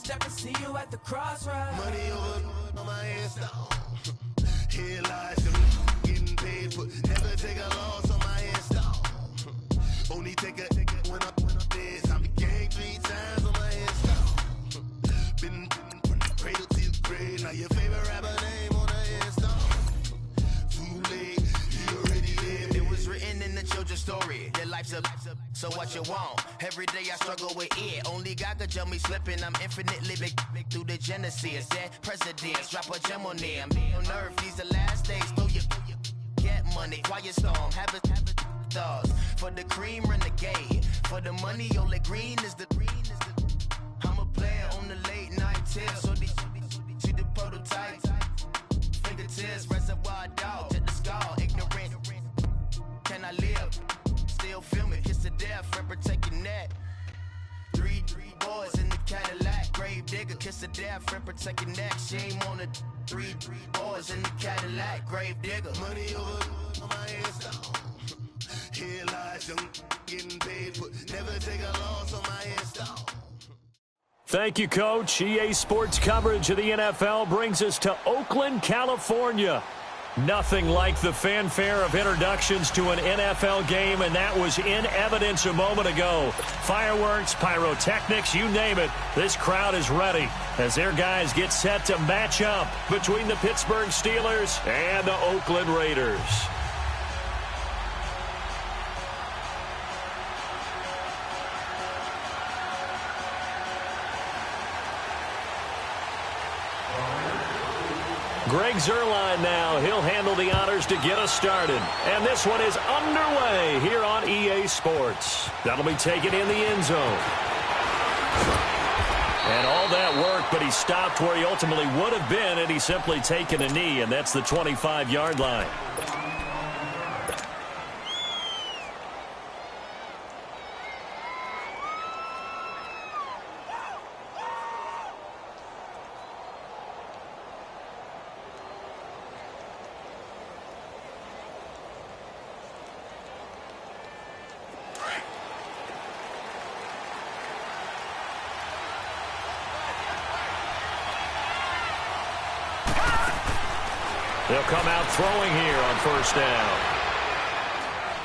Never see you at the crossroads. Money over on my install. Here lies some getting paid for. Never take a loss on my install. Only take a when I'm dead. I'm the gang 3 times on my install. Been from the cradle to the grave. Now your favorite rapper name on the install. Too late, you already lived. It was written in the children's story. Their life's a so what you want? Every day I struggle with it. Only God could tell me slipping. I'm infinitely big through the genesis. Dead presidents, drop a gem on them. On earth, these the last days. Throw your get money, quiet storm. Have a thoughts for the cream renegade. For the money, only green is the. I'm a player on the late night tip. So these see the prototype. Fingertips, reservoir dog to the skull. Ignorant. Can I live? Still feel me, kiss to death, rep protecting that. Three boys in the Cadillac, grave digger, kiss to death, rep protecting that. Shame on the three boys in the Cadillac, grave digger. Money over on my install. Here lies young getting paid for. Never take a loss on my install. Thank you, Coach. EA Sports coverage of the NFL brings us to Oakland, California. Nothing like the fanfare of introductions to an NFL game, and that was in evidence a moment ago. Fireworks, pyrotechnics, you name it. This crowd is ready as their guys get set to match up between the Pittsburgh Steelers and the Oakland Raiders. Greg Zuerlein now. He'll handle the honors to get us started. And this one is underway here on EA Sports. That'll be taken in the end zone. And all that work, but he stopped where he ultimately would have been had he simply taken a knee, and that's the 25-yard line. They'll come out throwing here on first down.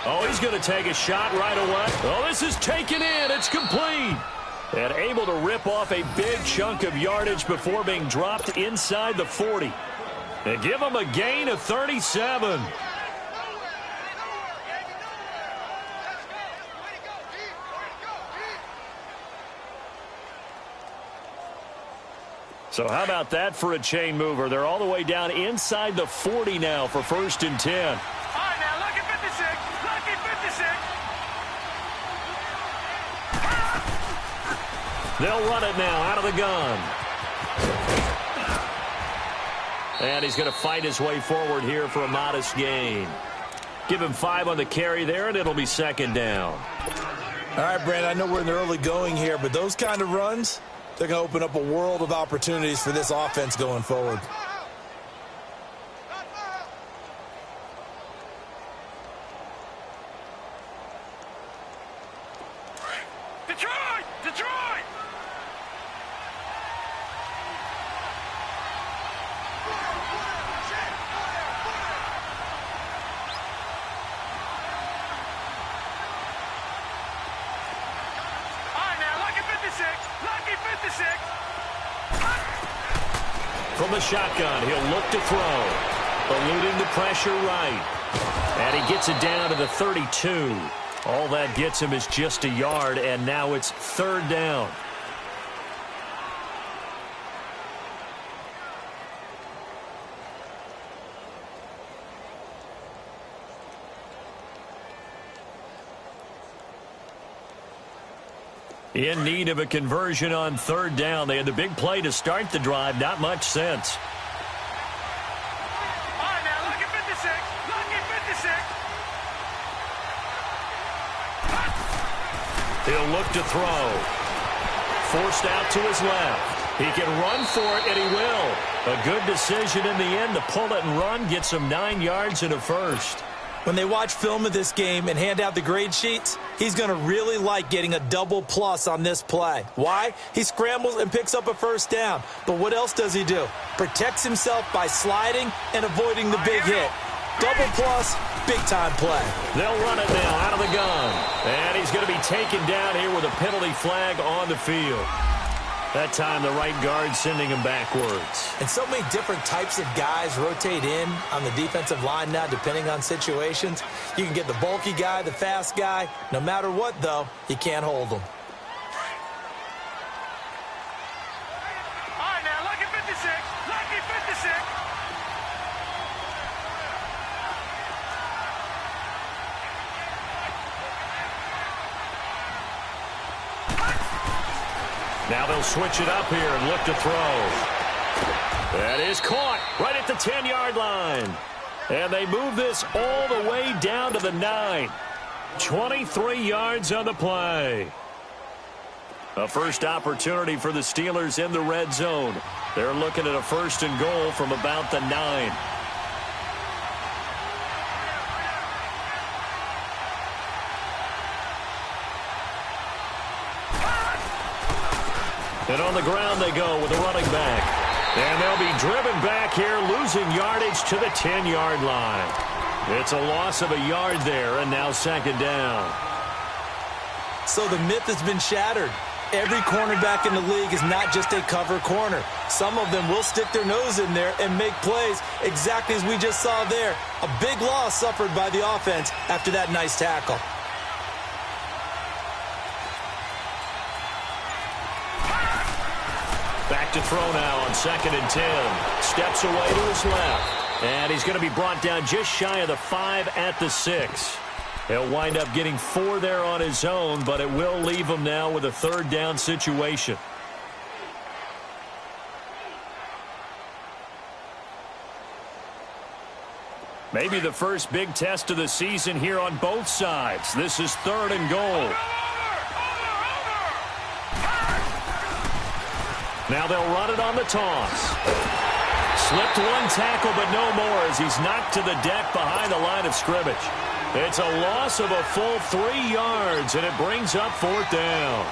Oh, he's going to take a shot right away. Oh, this is taken in. It's complete. And able to rip off a big chunk of yardage before being dropped inside the 40. And give him a gain of 37. So how about that for a chain mover? They're all the way down inside the 40 now for 1st and 10. All right, now, lucky 56. Lucky 56. They'll run it now out of the gun. And he's going to fight his way forward here for a modest gain. Give him 5 on the carry there, and it'll be 2nd down. All right, Brandon, I know we're in the early going here, but those kind of runs, they're going to open up a world of opportunities for this offense going forward. Detroit! Detroit! All right, now, lucky 56. Lucky 56. From the shotgun, he'll look to throw. Eluding the pressure right. And he gets it down to the 32. All that gets him is just a yard, and now it's 3rd down. In need of a conversion on 3rd down. They had the big play to start the drive. Not much sense. All right, now, lucky 56. Lucky 56. He'll look to throw. Forced out to his left. He can run for it, and he will. A good decision in the end to pull it and run. Gets him 9 yards and a first. When they watch film of this game and hand out the grade sheets, he's going to really like getting a double plus on this play. Why? He scrambles and picks up a first down. But what else does he do? Protects himself by sliding and avoiding the big hit. Double plus, big-time play. They'll run it now out of the gun. And he's going to be taken down here with a penalty flag on the field. That time, the right guard sending him backwards. And so many different types of guys rotate in on the defensive line now, depending on situations. You can get the bulky guy, the fast guy. No matter what, though, you can't hold them. All right, now, lucky 56. Lucky 56. Now they'll switch it up here and look to throw. That is caught right at the 10-yard line. And they move this all the way down to the 9. 23 yards on the play. A first opportunity for the Steelers in the red zone. They're looking at a 1st and goal from about the 9. And on the ground they go with the running back. And they'll be driven back here, losing yardage to the 10-yard line. It's a loss of a yard there, and now 2nd down. So the myth has been shattered. Every cornerback in the league is not just a cover corner. Some of them will stick their nose in there and make plays exactly as we just saw there. A big loss suffered by the offense after that nice tackle. Back to throw now on 2nd and 10. Steps away to his left. And he's going to be brought down just shy of the 5 at the 6. He'll wind up getting 4 there on his own, but it will leave him now with a 3rd down situation. Maybe the first big test of the season here on both sides. This is 3rd and goal. Now they'll run it on the toss. Slipped one tackle, but no more as he's knocked to the deck behind the line of scrimmage. It's a loss of a full 3 yards, and it brings up 4th down.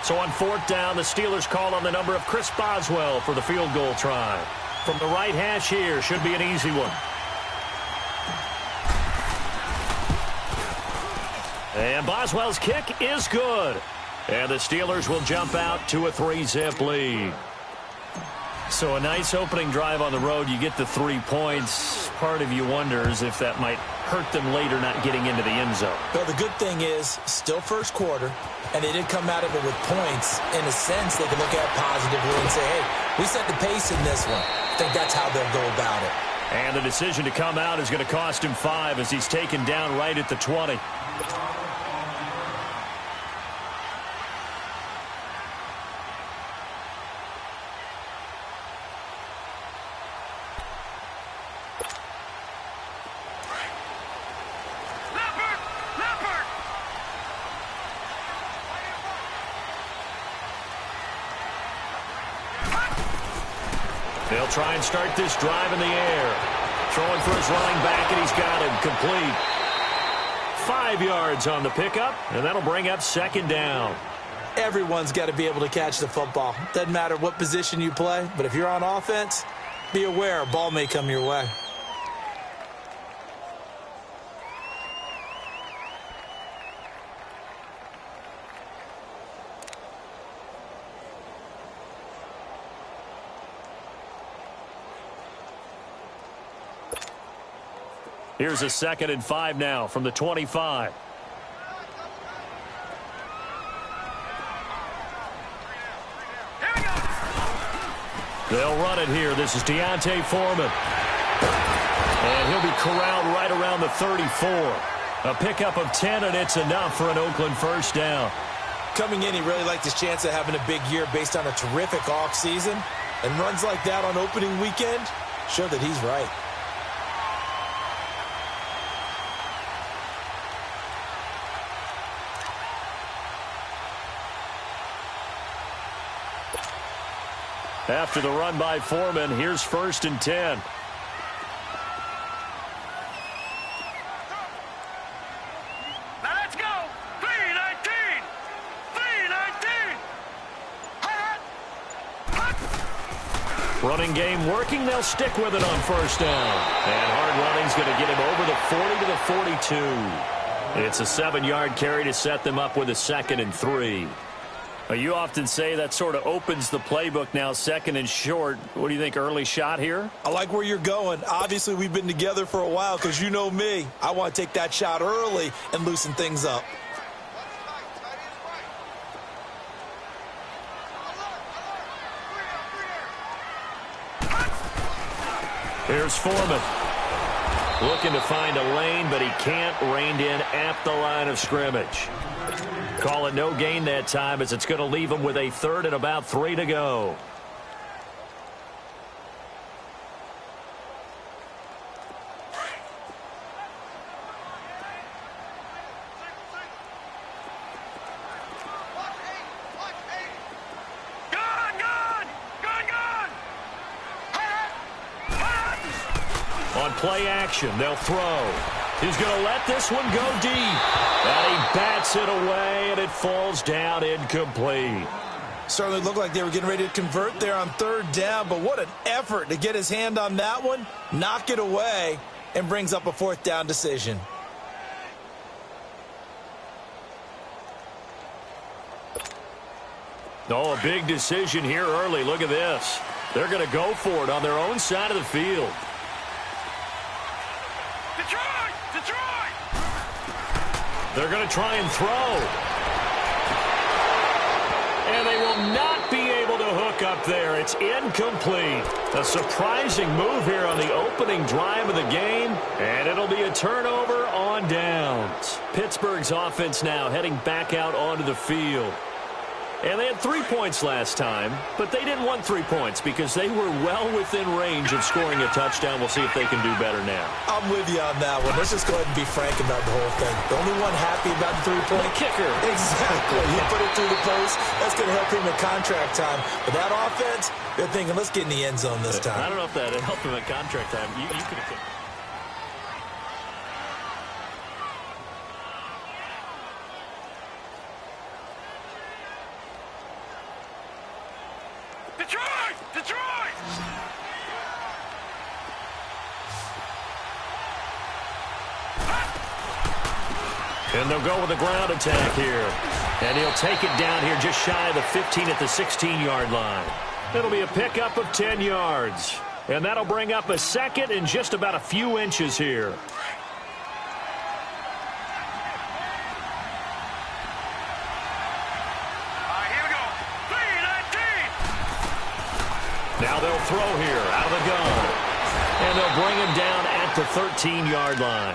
So on 4th down, the Steelers call on the number of Chris Boswell for the field goal try. From the right hash here, should be an easy one. And Boswell's kick is good. And the Steelers will jump out to a 3-zip lead. So a nice opening drive on the road. You get the 3 points. Part of you wonders if that might hurt them later not getting into the end zone. Well, the good thing is, still first quarter, and they did come out of it with points. In a sense, they can look at it positively and say, hey, we set the pace in this one. I think that's how they'll go about it. And the decision to come out is going to cost him 5 as he's taken down right at the 20. They'll try and start this drive in the air. Throwing for his running back, and he's got him complete. 5 yards on the pickup, and that'll bring up 2nd down. Everyone's got to be able to catch the football. Doesn't matter what position you play, but if you're on offense, be aware a ball may come your way. Here's a 2nd and 5 now from the 25. They'll run it here. This is Deontay Foreman. And he'll be corralled right around the 34. A pickup of 10, and it's enough for an Oakland 1st down. Coming in, he really liked his chance of having a big year based on a terrific offseason. And runs like that on opening weekend show that he's right. After the run by Foreman, here's 1st and 10. Now let's go. 3-19. 3-19. Running game working. They'll stick with it on 1st down. And hard running's going to get him over the 40 to the 42. It's a 7-yard carry to set them up with a 2nd and 3. You often say that sort of opens the playbook now, 2nd and short. What do you think, early shot here? I like where you're going. Obviously, we've been together for a while because you know me. I want to take that shot early and loosen things up. Here's Foreman. Looking to find a lane, but he can't. Reined in at the line of scrimmage. Call it no gain that time as it's going to leave him with a 3rd and about 3 to go. On play action, they'll throw. He's going to let this one go deep. And he bats it away, and it falls down incomplete. Certainly looked like they were getting ready to convert there on 3rd down, but what an effort to get his hand on that one, knock it away, and brings up a 4th down decision. Oh, a big decision here early. Look at this. They're going to go for it on their own side of the field. They're going to try and throw. And they will not be able to hook up there. It's incomplete. A surprising move here on the opening drive of the game. And it'll be a turnover on downs. Pittsburgh's offense now heading back out onto the field. And they had 3 points last time, but they didn't want 3 points because they were well within range of scoring a touchdown. We'll see if they can do better now. I'm with you on that one. Let's just go ahead and be frank about the whole thing. The only one happy about the 3-point kicker. Exactly. He put it through the post. That's going to help him in contract time. But that offense, they're thinking, let's get in the end zone this time. I don't know if that helped him in contract time. You could have. And they'll go with a ground attack here. And he'll take it down here just shy of the 15 at the 16-yard line. It'll be a pickup of 10 yards. And that'll bring up a 2nd and just about a few inches here. Here we go. 3-19. Now they'll throw here out of the gun. And they'll bring him down at the 13-yard line.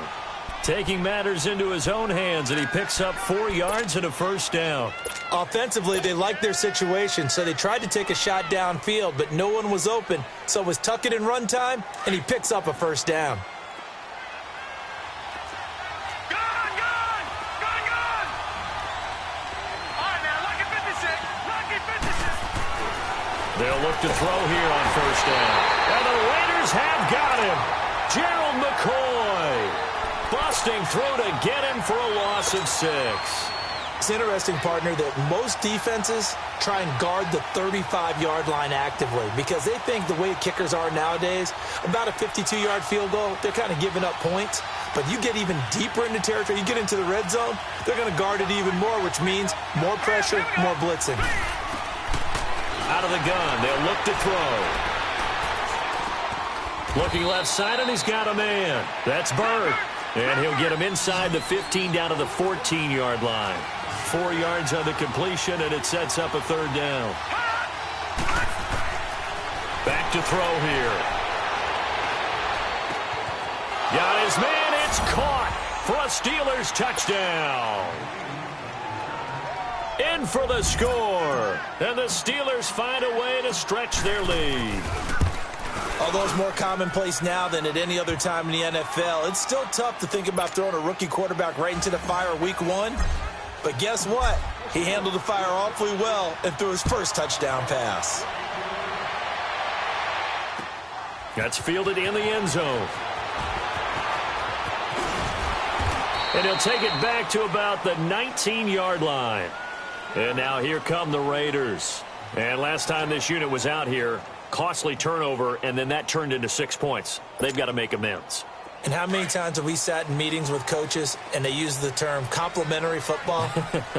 Taking matters into his own hands, and he picks up 4 yards and a 1st down. Offensively, they liked their situation, so they tried to take a shot downfield, but no one was open. So it was tuck it in run time, and he picks up a 1st down. Gun! All right, now, lucky 56. Lucky 56. They'll look to throw here on 1st down. And the Raiders have got him. Gerald McCoy busting through to get him for a loss of 6. It's interesting, partner, that most defenses try and guard the 35-yard line actively because they think the way kickers are nowadays, about a 52-yard field goal, they're kind of giving up points. But you get even deeper into territory, you get into the red zone, they're going to guard it even more, which means more pressure, more blitzing. Out of the gun, they'll look to throw. Looking left side, and he's got a man. That's Bird. And he'll get him inside the 15 down to the 14-yard line. 4 yards on the completion, and it sets up a 3rd down. Back to throw here. Got his man. It's caught for a Steelers touchdown. In for the score. And the Steelers find a way to stretch their lead. Although it's more commonplace now than at any other time in the NFL, it's still tough to think about throwing a rookie quarterback right into the fire week 1. But guess what? He handled the fire awfully well and threw his first touchdown pass. That's fielded in the end zone. And he'll take it back to about the 19-yard line. And now here come the Raiders. And last time this unit was out here, costly turnover, and then that turned into 6 points. They've got to make amends. And how many times have we sat in meetings with coaches and they use the term complementary football?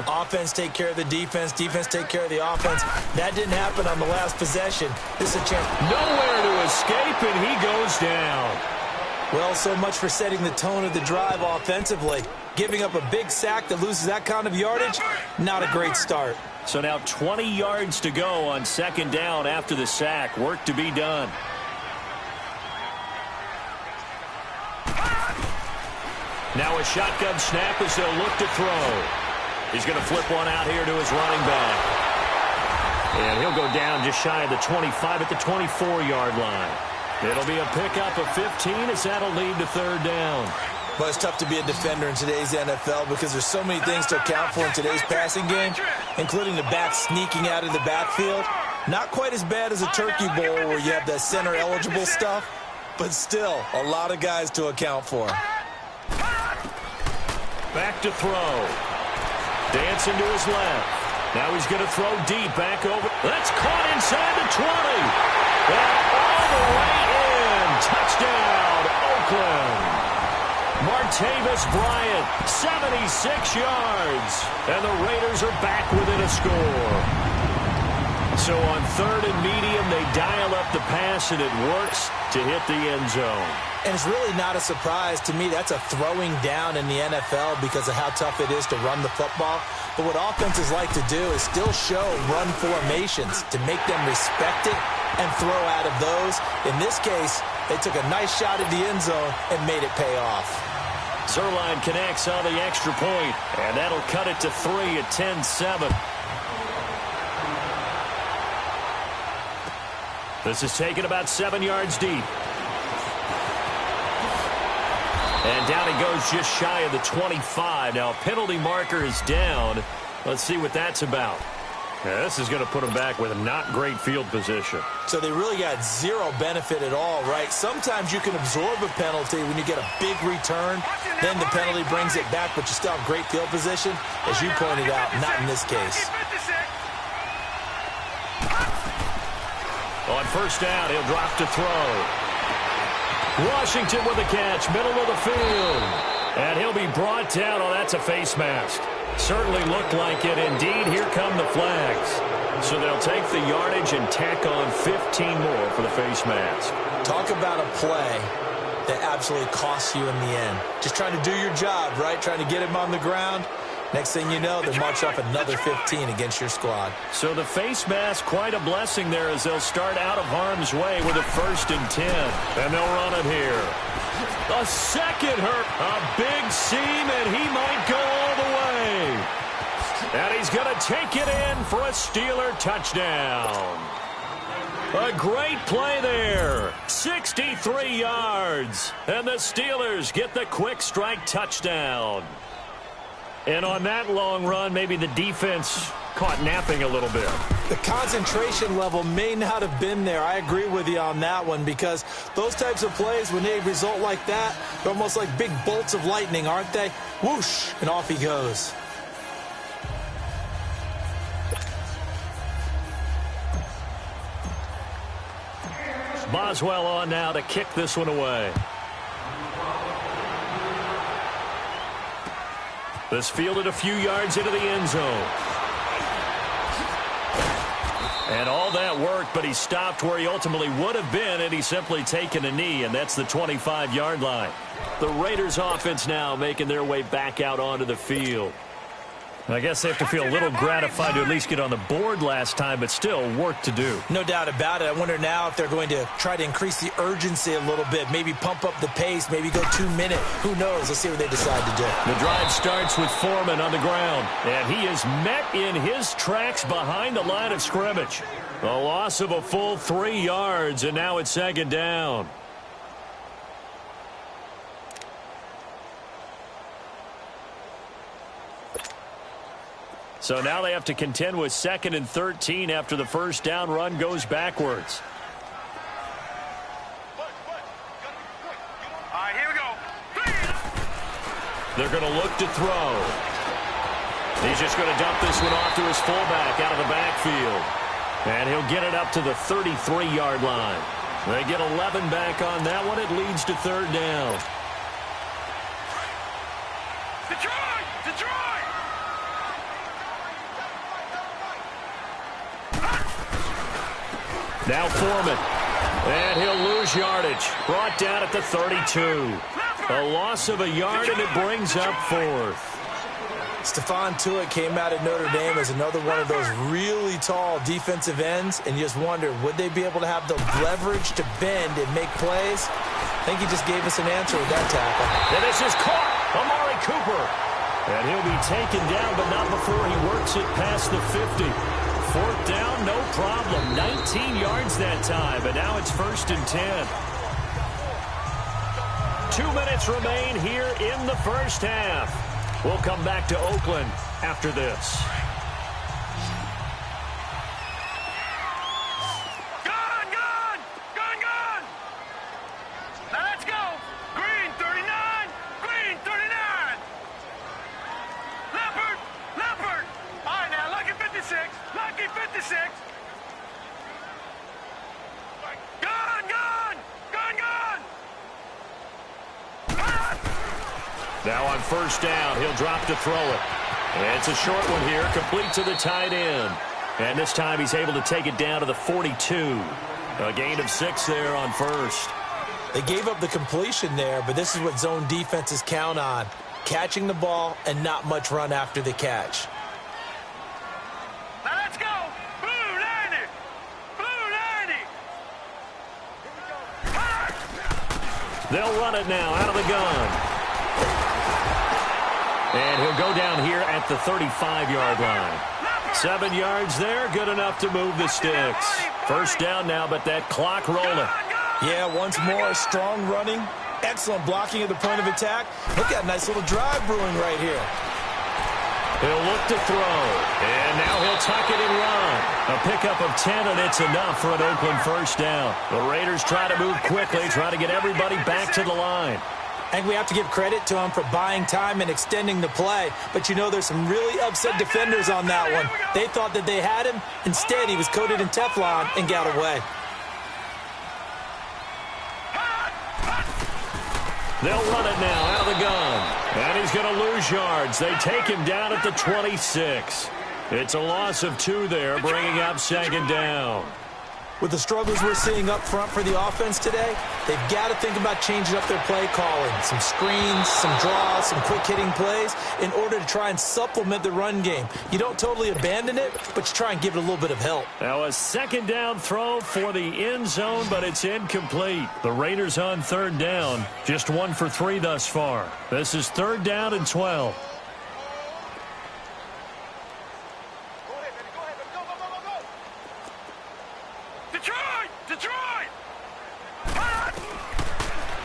Offense take care of the defense, defense take care of the offense. That didn't happen on the last possession. This is a chance. Nowhere to escape, and he goes down. Well, so much for setting the tone of the drive offensively. Giving up a big sack that loses that kind of yardage, not a great start. So now 20 yards to go on second down after the sack. Work to be done. Now a shotgun snap as they'll look to throw. He's going to flip one out here to his running back. And he'll go down just shy of the 25 at the 24-yard line. It'll be a pickup of 15 as that'll lead to third down. Well, it's tough to be a defender in today's NFL because there's so many things to account for in today's passing game, including the back sneaking out of the backfield. Not quite as bad as a turkey bowl where you have that center-eligible stuff, but still a lot of guys to account for. Back to throw. Dancing to his left. Now he's going to throw deep back over. That's caught inside the 20. And all the way in. Touchdown, Oakland. Martavis Bryant, 76 yards. And the Raiders are back within a score. So on third and medium, they dial up the pass, and it works to hit the end zone. And it's really not a surprise to me. That's a throwing down in the NFL because of how tough it is to run the football. But what offenses like to do is still show run formations to make them respect it and throw out of those. In this case, they took a nice shot at the end zone and made it pay off. Zerline connects on the extra point, and that'll cut it to 3 at 10-7. This is taken about 7 yards deep. And down he goes just shy of the 25. Now, penalty marker is down. Let's see what that's about. Now, this is going to put him back with a not great field position. So they really got zero benefit at all, right? Sometimes you can absorb a penalty when you get a big return. Then the penalty brings it back, but you still have great field position. As you pointed out, not in this case. On first down, he'll drop to throw. Washington with the catch, middle of the field. And he'll be brought down. Oh, that's a face mask. Certainly looked like it. Indeed, here come the flags. So they'll take the yardage and tack on 15 more for the face mask. Talk about a play that absolutely costs you in the end. Just trying to do your job, right? Trying to get him on the ground. Next thing you know, they march off another 15 against your squad. So the face mask, quite a blessing there as they'll start out of harm's way with a 1st and 10. And they'll run it here. A second hurt. A big seam, and he might go all the way. And he's going to take it in for a Steeler touchdown. A great play there. 63 yards. And the Steelers get the quick strike touchdown. And on that long run, maybe the defense caught napping a little bit. The concentration level may not have been there. I agree with you on that one because those types of plays, when they result like that, they're almost like big bolts of lightning, aren't they? Whoosh, and off he goes. Boswell on now to kick this one away. This fielded a few yards into the end zone. And all that worked, but he stopped where he ultimately would have been had he simply taken a knee, and that's the 25-yard line. The Raiders offense now making their way back out onto the field. I guess they have to feel a little gratified to at least get on the board last time, but still work to do. No doubt about it. I wonder now if they're going to try to increase the urgency a little bit, maybe pump up the pace, maybe go 2 minute. Who knows? Let's see what they decide to do. The drive starts with Foreman on the ground, and he is met in his tracks behind the line of scrimmage. A loss of a full 3 yards, and now it's second down. So now they have to contend with 2nd and 13 after the first down run goes backwards. They're going to look to throw. He's just going to dump this one off to his fullback out of the backfield. And he'll get it up to the 33-yard line. They get 11 back on that one. It leads to third down. Detroit! Detroit! Now Foreman. And he'll lose yardage. Brought down at the 32. A loss of a yard, and it brings up fourth. Stephon Tuitt came out of Notre Dame as another one of those really tall defensive ends, and you just wonder, would they be able to have the leverage to bend and make plays? I think he just gave us an answer with that tackle. And this is caught. Amari Cooper. And he'll be taken down, but not before he works it past the 50. Fourth down, no problem. 19 yards that time, but now it's 1st and 10. 2 minutes remain here in the first half. We'll come back to Oakland after this. Gone, gone! Gone, gone! Now let's go! Green 39! Green 39! Leopard! Leopard! All right, now, lucky 56! Lucky 56! Gone, gone! Gone, gone! Now on first down, he'll drop to throw it. And it's a short one here, complete to the tight end. And this time he's able to take it down to the 42. A gain of 6 there on first. They gave up the completion there, but this is what zone defenses count on. Catching the ball and not much run after the catch. Now let's go! Blue 90! Blue 90! They'll run it now out of the gun. And he'll go down here at the 35-yard line. 7 yards there, good enough to move the sticks. First down now, but that clock rolling. Yeah, once more, strong running, excellent blocking at the point of attack. Look at a nice little drive brewing right here. He'll look to throw, and now he'll tuck it and run. A pickup of 10, and it's enough for an Oakland first down. The Raiders try to move quickly, try to get everybody back to the line. I think we have to give credit to him for buying time and extending the play. But, you know, there's some really upset defenders on that one. They thought that they had him. Instead, he was coated in Teflon and got away. They'll run it now out of the gun. And he's going to lose yards. They take him down at the 26. It's a loss of 2 there, bringing up second down. With the struggles we're seeing up front for the offense today, they've got to think about changing up their play calling. Some screens, some draws, some quick-hitting plays in order to try and supplement the run game. You don't totally abandon it, but you try and give it a little bit of help. Now a second down throw for the end zone, but it's incomplete. The Raiders on third down, just 1 for 3 thus far. This is 3rd down and 12.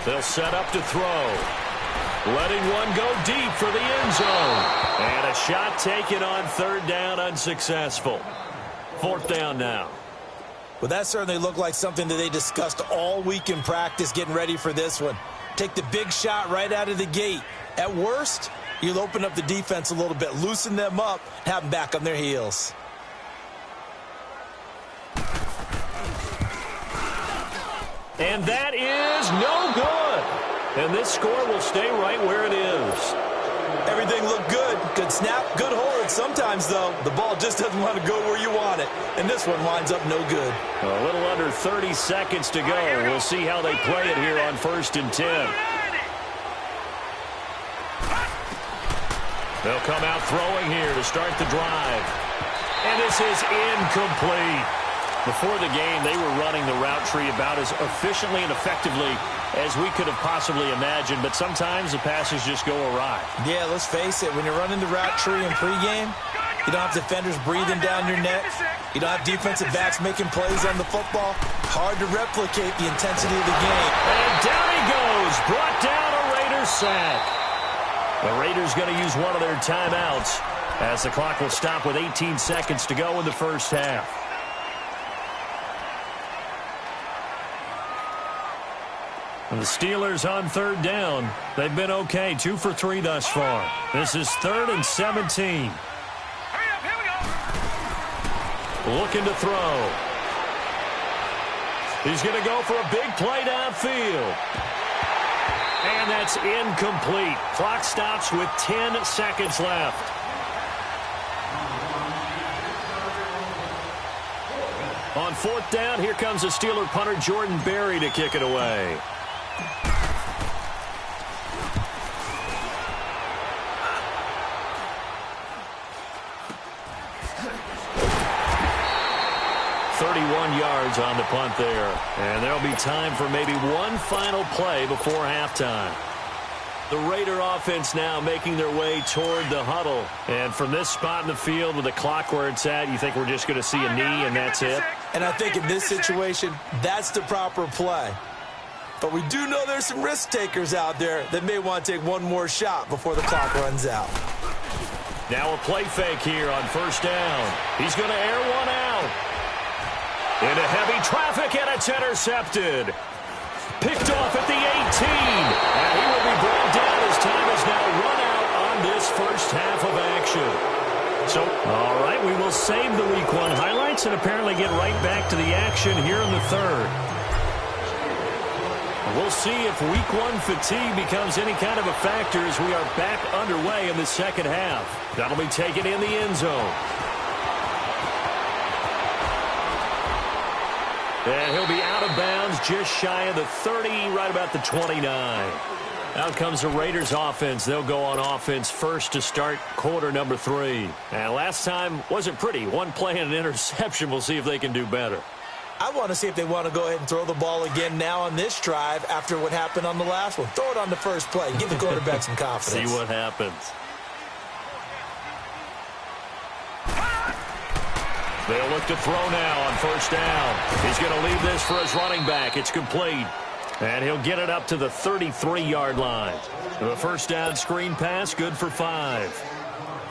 They'll set up to throw. Letting one go deep for the end zone. And a shot taken on 3rd down, unsuccessful. 4th down now. Well, that certainly looked like something that they discussed all week in practice getting ready for this one. Take the big shot right out of the gate. At worst, you'll open up the defense a little bit, loosen them up, have them back on their heels. And that is no good. And this score will stay right where it is. Everything looked good. Good snap, good hold. Sometimes, though, the ball just doesn't want to go where you want it. And this one winds up no good. A little under 30 seconds to go. We'll see how they play it here on 1st and 10. They'll come out throwing here to start the drive. And this is incomplete. Before the game, they were running the route tree about as efficiently and effectively as we could have possibly imagined, but sometimes the passes just go awry. Yeah, let's face it, when you're running the route tree in pregame, you don't have defenders breathing down your neck. You don't have defensive backs making plays on the football. Hard to replicate the intensity of the game. And down he goes, brought down a Raiders sack. The Raiders going to use one of their timeouts as the clock will stop with 18 seconds to go in the first half. And the Steelers on third down. They've been okay, 2 for 3 thus far. This is 3rd and 17. Hurry up, here we go. Looking to throw. He's going to go for a big play downfield. And that's incomplete. Clock stops with 10 seconds left. On 4th down, here comes the Steeler punter Jordan Berry to kick it away. Yards on the punt there. And there'll be time for maybe one final play before halftime. The Raider offense now making their way toward the huddle. And from this spot in the field with the clock where it's at, you think we're just going to see a knee and that's it? And I think in this situation, that's the proper play. But we do know there's some risk takers out there that may want to take one more shot before the clock runs out. Now a play fake here on 1st down. He's going to air one out. Into heavy traffic, and it's intercepted. Picked off at the 18. And he will be brought down as time is now run out on this first half of action. So, all right, we will save the Week 1 highlights and apparently get right back to the action here in the 3rd. We'll see if Week 1 fatigue becomes any kind of a factor as we are back underway in the 2nd half. That'll be taken in the end zone. And he'll be out of bounds just shy of the 30, right about the 29. Out comes the Raiders offense. They'll go on offense first to start quarter number 3. And last time wasn't pretty. One play and an interception. We'll see if they can do better. I want to see if they want to go ahead and throw the ball again now on this drive after what happened on the last one. Throw it on the first play. Give the quarterback some confidence. See what happens. They'll look to throw now on 1st down. He's going to leave this for his running back. It's complete. And he'll get it up to the 33-yard line. The 1st down screen pass, good for 5.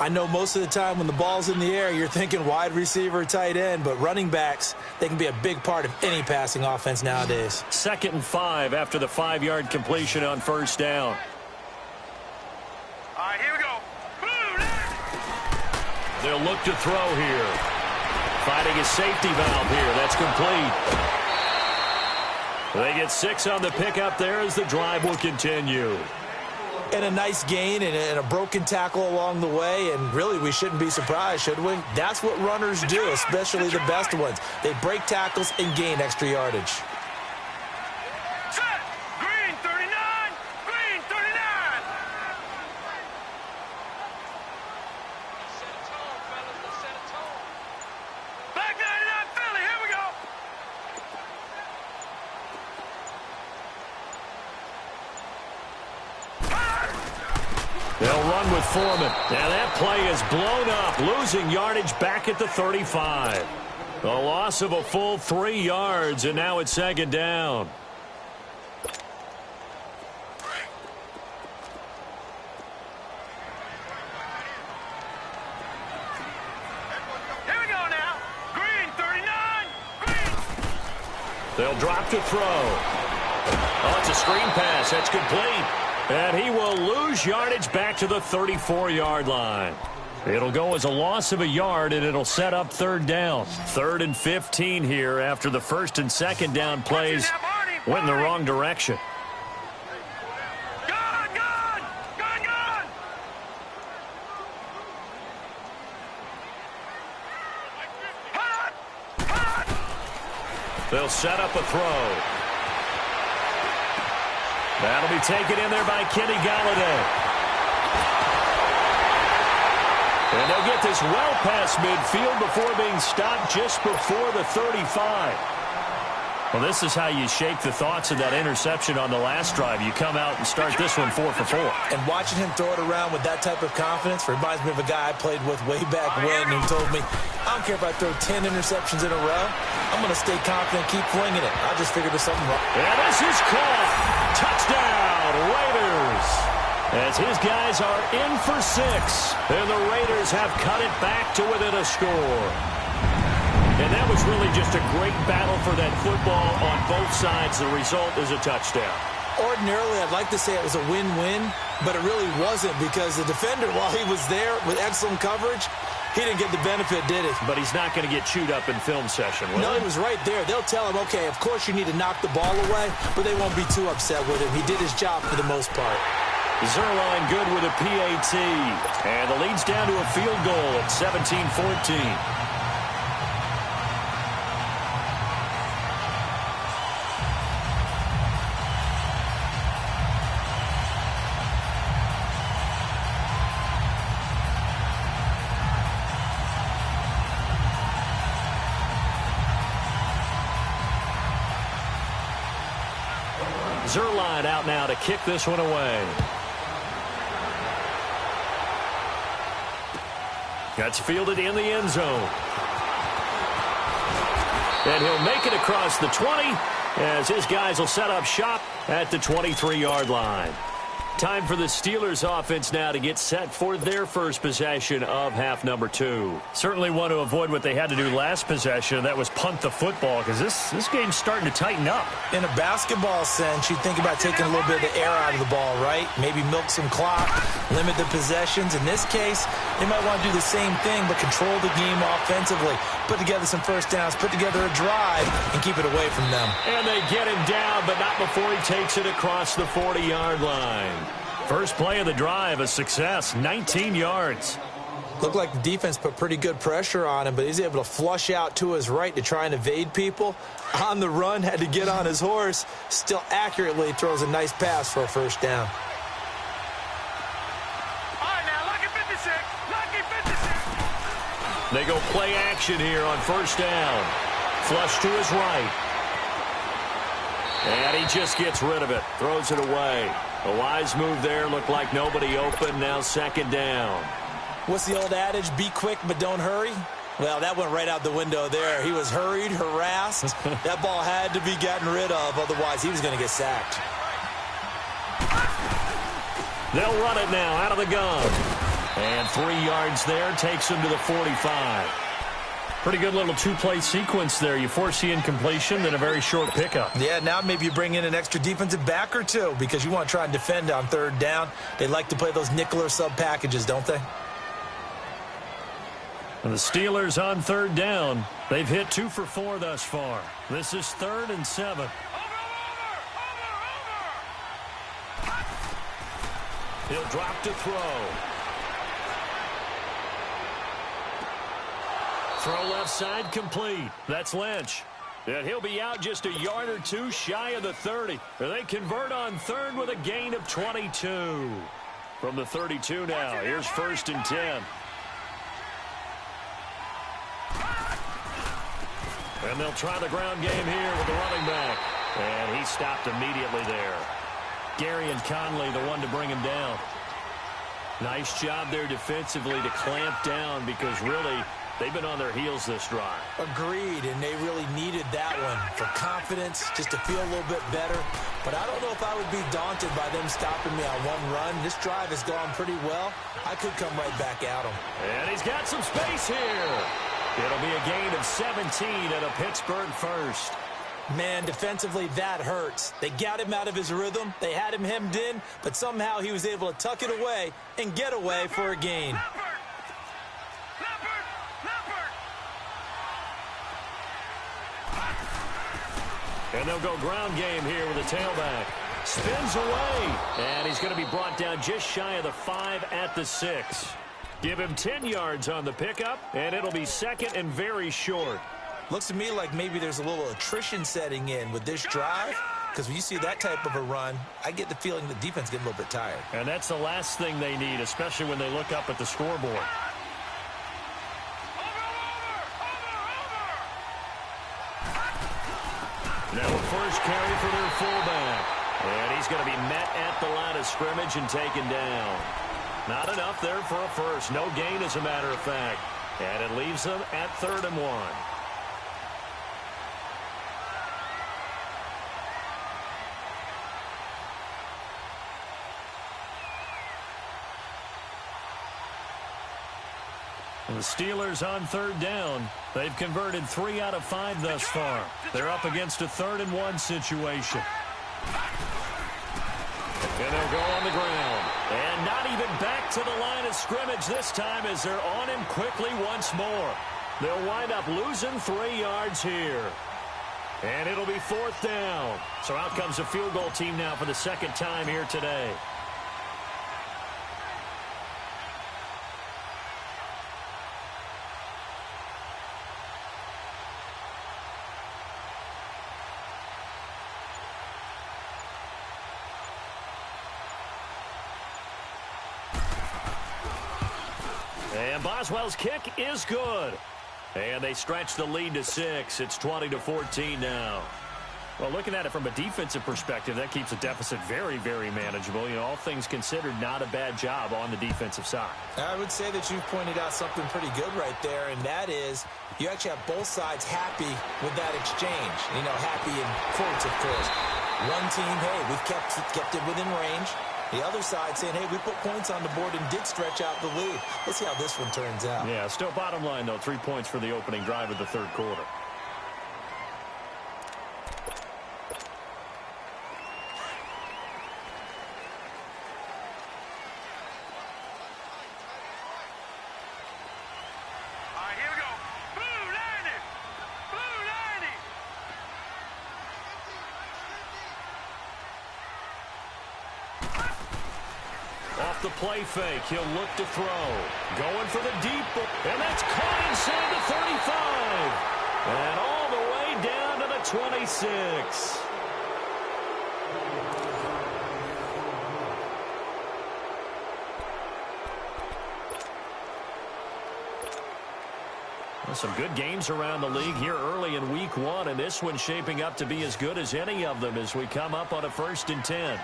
I know most of the time when the ball's in the air, you're thinking wide receiver, tight end, but running backs, they can be a big part of any passing offense nowadays. 2nd and 5 after the 5-yard completion on 1st down. All right, here we go. They'll look to throw here. Finding a safety valve here. That's complete. They get 6 on the pickup there as the drive will continue. And a nice gain and a broken tackle along the way, and really we shouldn't be surprised, should we? That's what runners do, especially the best ones. They break tackles and gain extra yardage. Set. Green 39. Green 39. Back 99 Philly. Here we go. They'll run with Foreman. Now that play is blown up, losing yardage back at the 35. A loss of a full 3 yards, and now it's 2nd down. Here we go now. Green 39. Green. They'll drop to throw. Oh, it's a screen pass. That's complete. And he will lose yardage back to the 34-yard line. It'll go as a loss of a yard, and it'll set up 3rd down. 3rd and 15 here after the 1st and 2nd down plays went in the wrong direction. Gun, gun. Gun, gun. Hot. Hot. They'll set up a throw. That'll be taken in there by Kenny Galladay. And they'll get this well past midfield before being stopped just before the 35. Well, this is how you shake the thoughts of that interception on the last drive. You come out and start this one 4 for 4. And watching him throw it around with that type of confidence reminds me of a guy I played with way back when who told me, I don't care if I throw 10 interceptions in a row. I'm going to stay confident, keep flinging it. I just figured there's something wrong. And this is caught. Touchdown, Raiders. As his guys are in for 6. And the Raiders have cut it back to within a score. And that was really just a great battle for that football on both sides. The result is a touchdown. Ordinarily, I'd like to say it was a win-win, but it really wasn't because the defender, while he was there with excellent coverage, he didn't get the benefit, did he? But he's not going to get chewed up in film session, will No, he was right there. They'll tell him, okay, of course you need to knock the ball away, but they won't be too upset with him. He did his job for the most part. Zerline good with a PAT. And the lead's down to a field goal at 17-14. Zerline out now to kick this one away. That's fielded in the end zone. And he'll make it across the 20 as his guys will set up shop at the 23-yard line. Time for the Steelers offense now to get set for their first possession of half number 2. Certainly want to avoid what they had to do last possession. That was punt the football because this game's starting to tighten up. In a basketball sense, you think about taking a little bit of the air out of the ball, right? Maybe milk some clock, limit the possessions. In this case, they might want to do the same thing but control the game offensively. Put together some first downs, put together a drive, and keep it away from them. And they get him down, but not before he takes it across the 40-yard line. First play of the drive, a success, 19 yards. Looked like the defense put pretty good pressure on him, but he's able to flush out to his right to try and evade people. On the run, had to get on his horse. Still accurately throws a nice pass for a first down. All right, now, lucky 56. Lucky 56. They go play action here on first down. Flush to his right. And he just gets rid of it. Throws it away. A wise move there. Looked like nobody open. Now second down. What's the old adage? Be quick, but don't hurry? Well, that went right out the window there. He was hurried, harassed. That ball had to be gotten rid of. Otherwise, he was going to get sacked. They'll run it now out of the gun. And 3 yards there. Takes him to the 45. Pretty good little two-play sequence there. You force the incompletion, then a very short pickup. Yeah, now maybe you bring in an extra defensive back or two because you want to try and defend on third down. They like to play those nickel or sub packages, don't they? And the Steelers on third down. They've hit 2 for 4 thus far. This is 3rd and 7. He'll drop to throw. Throw left side complete. That's Lynch. And he'll be out just a yard or two shy of the 30. They convert on third with a gain of 22. From the 32 now. Here's 1st and 10. And they'll try the ground game here with the running back. And he stopped immediately there. Gary and Conley, the one to bring him down. Nice job there defensively to clamp down because really they've been on their heels this drive. Agreed, and they really needed that one for confidence, just to feel a little bit better. But I don't know if I would be daunted by them stopping me on one run. This drive has gone pretty well. I could come right back at him. And he's got some space here. It'll be a gain of 17 and a Pittsburgh first. Man, defensively, that hurts. They got him out of his rhythm. They had him hemmed in, but somehow he was able to tuck it away and get away for a gain. And they'll go ground game here with a tailback. Spins away. And he's going to be brought down just shy of the 5 at the 6. Give him 10 yards on the pickup, and it'll be 2nd and very short. Looks to me like maybe there's a little attrition setting in with this drive, because when you see that type of a run, I get the feeling the defense getting a little bit tired. And that's the last thing they need, especially when they look up at the scoreboard. Now a first carry for their fullback. And he's going to be met at the line of scrimmage and taken down. Not enough there for a first. No gain, as a matter of fact. And it leaves them at 3rd and 1. And the Steelers on 3rd down. They've converted 3 out of 5 thus far. They're up against a 3rd and 1 situation. And they'll go on the ground. And not even back to the line of scrimmage this time as they're on him quickly once more. They'll wind up losing 3 yards here. And it'll be 4th down. So out comes the field goal team now for the 2nd time here today. And Boswell's kick is good. And they stretch the lead to 6. It's 20-14 now. Well, looking at it from a defensive perspective, that keeps the deficit very, very manageable. You know, all things considered, not a bad job on the defensive side. I would say that you've pointed out something pretty good right there, and that is you actually have both sides happy with that exchange. You know, happy in quotes, of course. One team, hey, we've kept it within range. The other side saying, hey, we put points on the board and did stretch out the lead. Let's see how this one turns out. Yeah, still bottom line, though, 3 points for the opening drive of the 3rd quarter. Off the play fake, he'll look to throw. Going for the deep, and that's caught inside the 35. And all the way down to the 26. Well, some good games around the league here early in week 1, and this one's shaping up to be as good as any of them as we come up on a 1st and 10.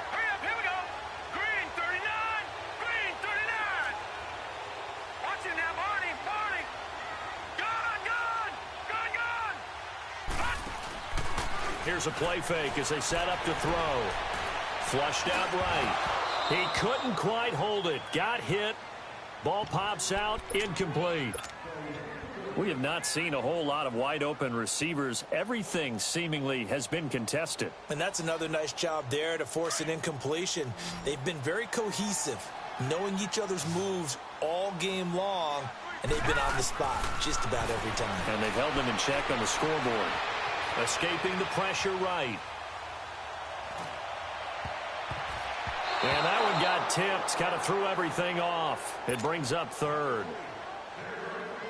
Here's a play fake as they set up to throw. Flushed out right. He couldn't quite hold it. Got hit. Ball pops out. Incomplete. We have not seen a whole lot of wide open receivers. Everything seemingly has been contested. And that's another nice job there to force an incompletion. They've been very cohesive, knowing each other's moves all game long, and they've been on the spot just about every time. And they've held them in check on the scoreboard. Escaping the pressure right. And that one got tipped. Kind of threw everything off. It brings up 3rd.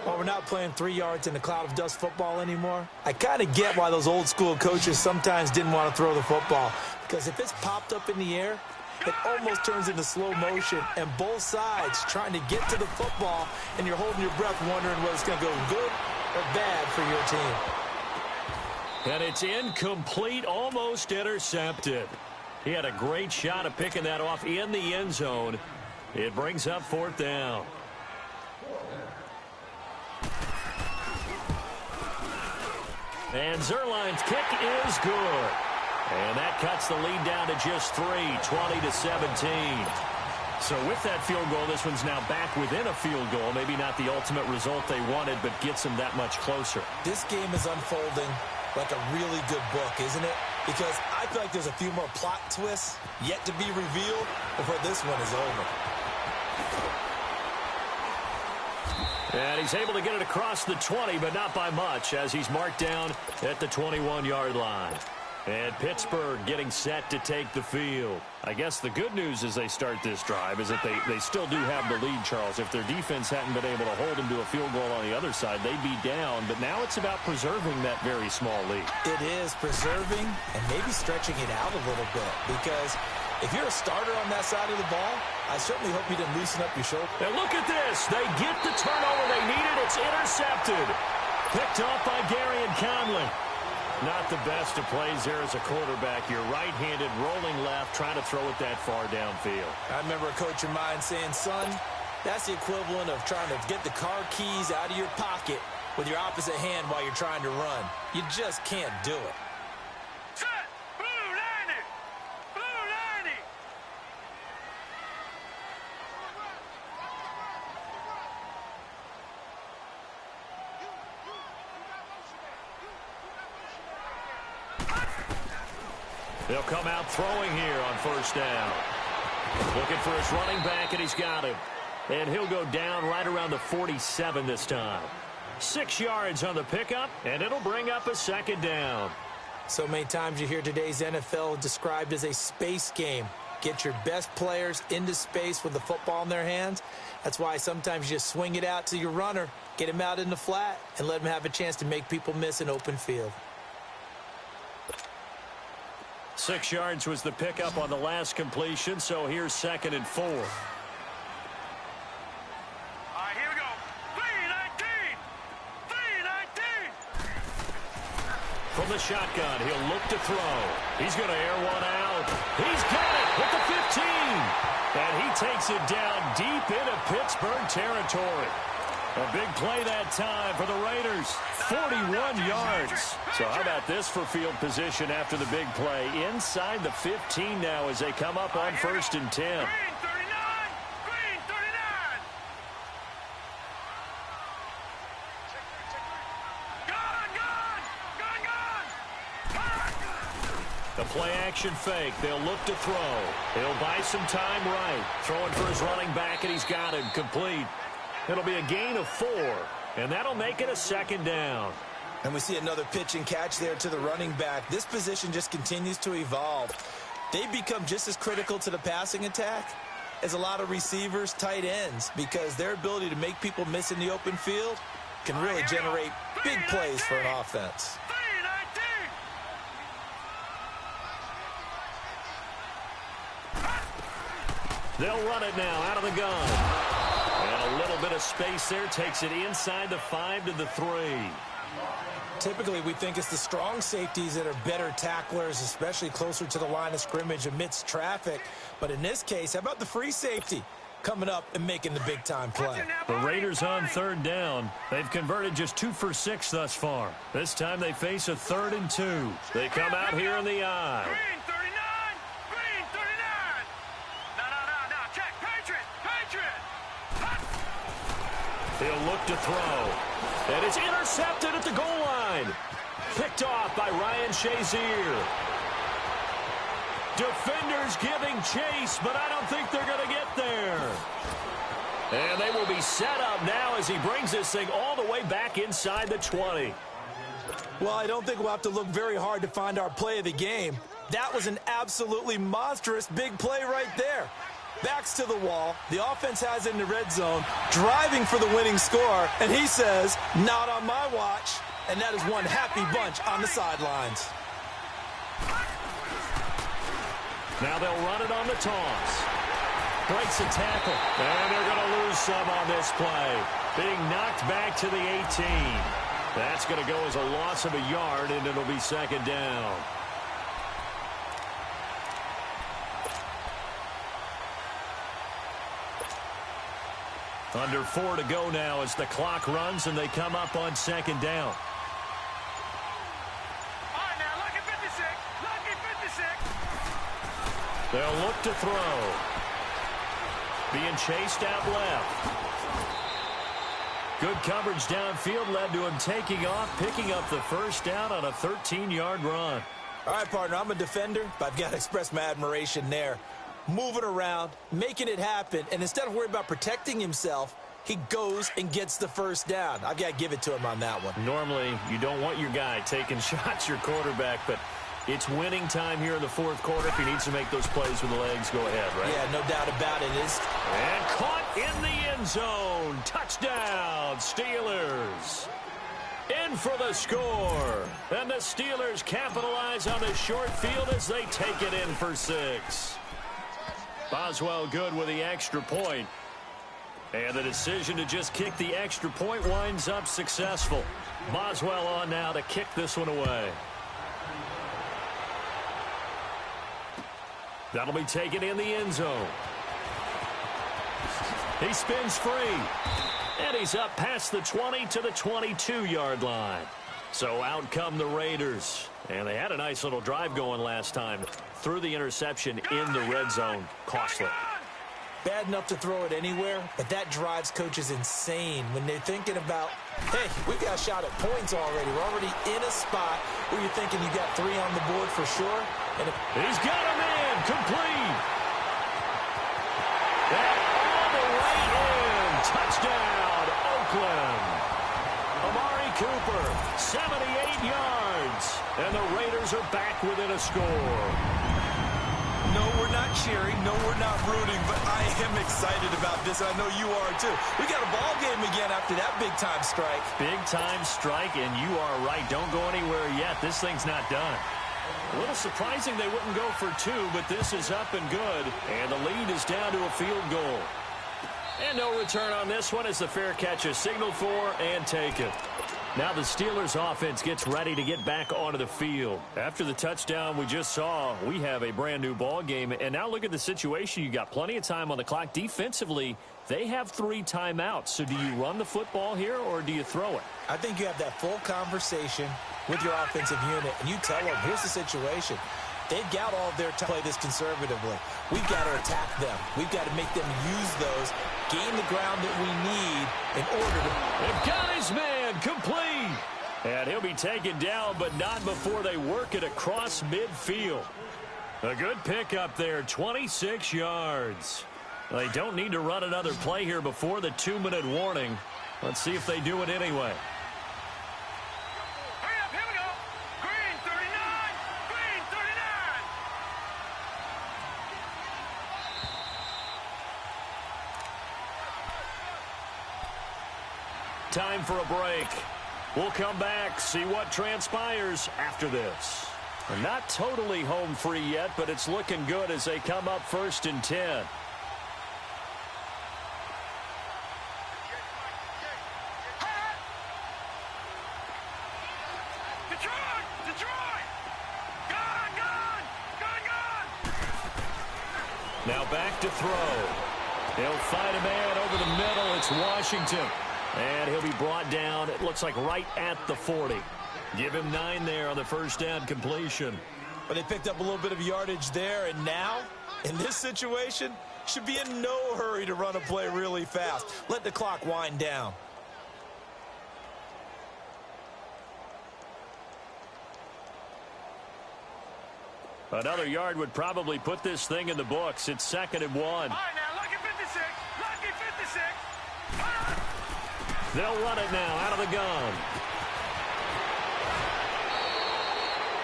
Well, we're not playing 3 yards in a cloud of dust football anymore. I kind of get why those old school coaches sometimes didn't want to throw the football. Because if it's popped up in the air, it almost turns into slow motion. And both sides trying to get to the football, and you're holding your breath wondering whether it's going to go good or bad for your team. And it's incomplete, almost intercepted. He had a great shot at picking that off in the end zone. It brings up 4th down. And Zerline's kick is good. And that cuts the lead down to just 3, 20-17. So with that field goal, this one's now back within a field goal. Maybe not the ultimate result they wanted, but gets them that much closer. This game is unfolding like a really good book, isn't it? Because I feel like there's a few more plot twists yet to be revealed before this one is over. And he's able to get it across the 20, but not by much, as he's marked down at the 21-yard line. And Pittsburgh getting set to take the field. I guess the good news as they start this drive is that they still do have the lead, Charles. If their defense hadn't been able to hold them to a field goal on the other side, they'd be down. But now it's about preserving that very small lead. It is preserving and maybe stretching it out a little bit. Because if you're a starter on that side of the ball, I certainly hope you didn't loosen up your shoulder. And look at this. They get the turnover they needed. It's intercepted. Picked off by Gary and Conley. Not the best of plays there as a quarterback. You're right-handed, rolling left, trying to throw it that far downfield. I remember a coach of mine saying, son, that's the equivalent of trying to get the car keys out of your pocket with your opposite hand while you're trying to run. You just can't do it. Set! Blue 90! Blue 90! They'll come out throwing here on 1st down. Looking for his running back, and he's got him. And he'll go down right around the 47 this time. 6 yards on the pickup, and it'll bring up a second down. So many times you hear today's NFL described as a space game. Get your best players into space with the football in their hands. That's why sometimes you just swing it out to your runner, get him out in the flat, and let him have a chance to make people miss an open field. 6 yards was the pickup on the last completion, so here's 2nd and 4. All right, here we go. 3-19. 3-19. From the shotgun, he'll look to throw. He's going to air one out. He's got it at the 15. And he takes it down deep into Pittsburgh territory. A big play that time for the Raiders. 41 yards. So how about this for field position after the big play? Inside the 15 now as they come up on 1st and 10. Green 39. Green 39. Gone. The play action fake. They'll look to throw. He'll buy some time right. Throwing for his running back, and he's got him complete. It'll be a gain of 4, and that'll make it a 2nd down. And we see another pitch and catch there to the running back. This position just continues to evolve. They become just as critical to the passing attack as a lot of receivers, tight ends, because their ability to make people miss in the open field can really generate big plays for an offense. 3-19. They'll run it now out of the gun. And a little bit of space there takes it inside the 5 to the 3. Typically, we think it's the strong safeties that are better tacklers, especially closer to the line of scrimmage amidst traffic. But in this case, how about the free safety coming up and making the big-time play? The Raiders on 3rd down. They've converted just 2 for 6 thus far. This time they face a 3rd and 2. They come out here in the eye. Green 39. Green 39. No. Check. Patriot. He'll look to throw. And it's intercepted at the goal line. Picked off by Ryan Shazier. Defenders giving chase, but I don't think they're going to get there. And they will be set up now as he brings this thing all the way back inside the 20. Well, I don't think we'll have to look very hard to find our play of the game. That was an absolutely monstrous big play right there. Backs to the wall. The offense has it in the red zone, driving for the winning score, and he says, not on my watch. And that is one happy bunch on the sidelines. Now they'll run it on the toss. Breaks a tackle. And they're going to lose some on this play. Being knocked back to the 18. That's going to go as a loss of a yard, and it'll be 2nd down. Under 4 to go now as the clock runs, and they come up on 2nd down. All right, now, lucky 56. Lucky 56. They'll look to throw. Being chased out left. Good coverage downfield led to him taking off, picking up the 1st down on a 13-yard run. All right, partner, I'm a defender, but I've got to express my admiration there. Moving around, making it happen, and instead of worrying about protecting himself, he goes and gets the 1st down. I've got to give it to him on that one. Normally, you don't want your guy taking shots, your quarterback, but it's winning time here in the 4th quarter. If he needs to make those plays with the legs, go ahead, right? Yeah, no doubt about it. And caught in the end zone. Touchdown, Steelers. In for the score. And the Steelers capitalize on the short field as they take it in for 6. Boswell good with the extra point. And the decision to just kick the extra point winds up successful. Boswell on now to kick this one away. That'll be taken in the end zone. He spins free. And he's up past the 20 to the 22-yard line. So out come the Raiders. And they had a nice little drive going last time. Threw the interception in the red zone. Costly. Bad enough to throw it anywhere, but that drives coaches insane when they're thinking about, hey, we've got a shot at points already. We're already in a spot where you're thinking you got 3 on the board for sure. And he's got him in. Complete. Cooper, 78 yards. And the Raiders are back within a score. No, we're not cheering. No, we're not rooting. But I am excited about this. I know you are, too. We got a ball game again after that big-time strike. Big-time strike, and you are right. Don't go anywhere yet. This thing's not done. A little surprising they wouldn't go for two, but this is up and good. And the lead is down to a field goal. And no return on this one as the fair catch is signaled for and taken. Now the Steelers offense gets ready to get back onto the field. After the touchdown we just saw, we have a brand new ball game. And now look at the situation. You got plenty of time on the clock. Defensively, they have 3 timeouts. So do you run the football here or do you throw it? I think you have that full conversation with your offensive unit, and you tell them, here's the situation. They've got all of their time to play this conservatively. We've got to attack them. We've got to make them use those, gain the ground that we need in order to... They've got his man complete. And he'll be taken down, but not before they work it across midfield. A good pickup there, 26 yards. They don't need to run another play here before the 2-minute warning. Let's see if they do it anyway. Time for a break. We'll come back, see what transpires after this. They're not totally home free yet, but it's looking good as they come up 1st and 10. Now back to throw. They'll find a man over the middle. It's Washington. And he'll be brought down, it looks like right at the 40. Give him 9 there on the first down completion. But they picked up a little bit of yardage there, and now, in this situation, should be in no hurry to run a play really fast. Let the clock wind down. Another yard would probably put this thing in the books. It's 2nd and 1. All right, now, lucky 56. Lucky 56. They'll run it now out of the gun.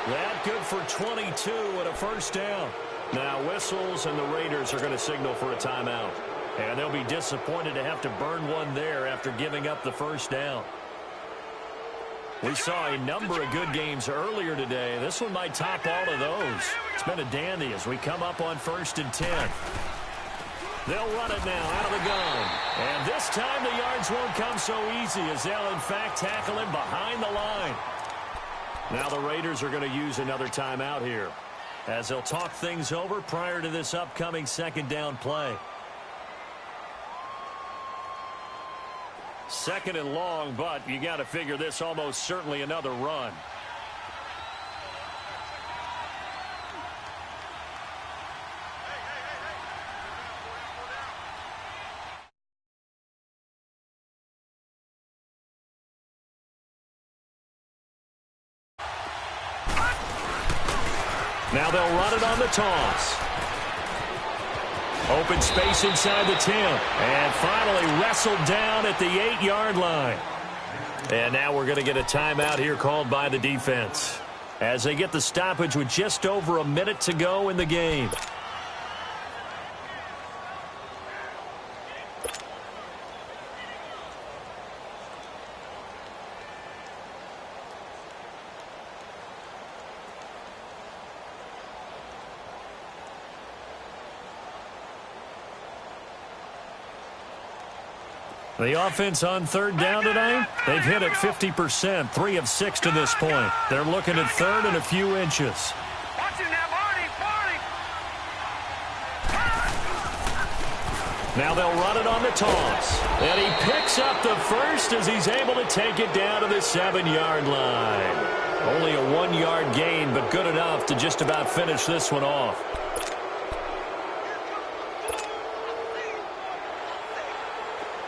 That good for 22 and a first down. Now whistles and the Raiders are going to signal for a timeout. And they'll be disappointed to have to burn one there after giving up the first down. We saw a number of good games earlier today. This one might top all of those. It's been a dandy as we come up on 1st and 10. They'll run it now out of the gun. And this time the yards won't come so easy as they'll, in fact, tackle him behind the line. Now the Raiders are going to use another timeout here as they'll talk things over prior to this upcoming 2nd down play. 2nd and long, but you got to figure this almost certainly another run. Now they'll run it on the toss. Open space inside the 10. And finally wrestled down at the 8-yard line. And now we're going to get a timeout here called by the defense as they get the stoppage with just over a minute to go in the game. The offense on 3rd down tonight, they've hit it 50%, 3 of 6 to this point. They're looking at 3rd and a few inches. Watch him now, Marty. Now they'll run it on the toss. And he picks up the first as he's able to take it down to the 7-yard line. Only a 1-yard gain, but good enough to just about finish this one off.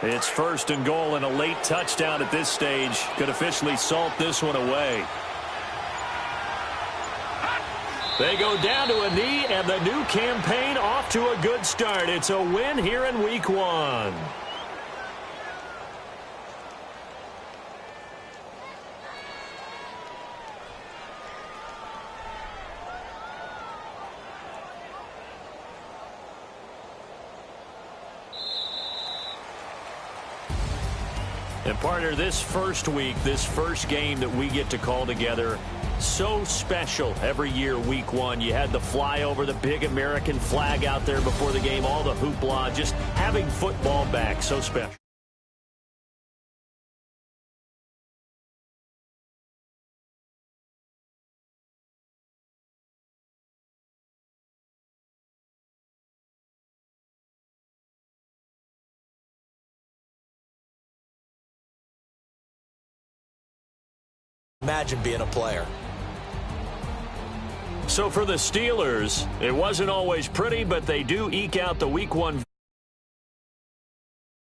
It's 1st and goal, and a late touchdown at this stage could officially salt this one away. They go down to a knee, and the new campaign off to a good start. It's a win here in Week 1. And partner, this first week, this first game that we get to call together, so special every year, week one. You had the flyover, the big American flag out there before the game, all the hoopla, just having football back, so special. Imagine being a player. So for the Steelers, it wasn't always pretty, but they do eke out the week one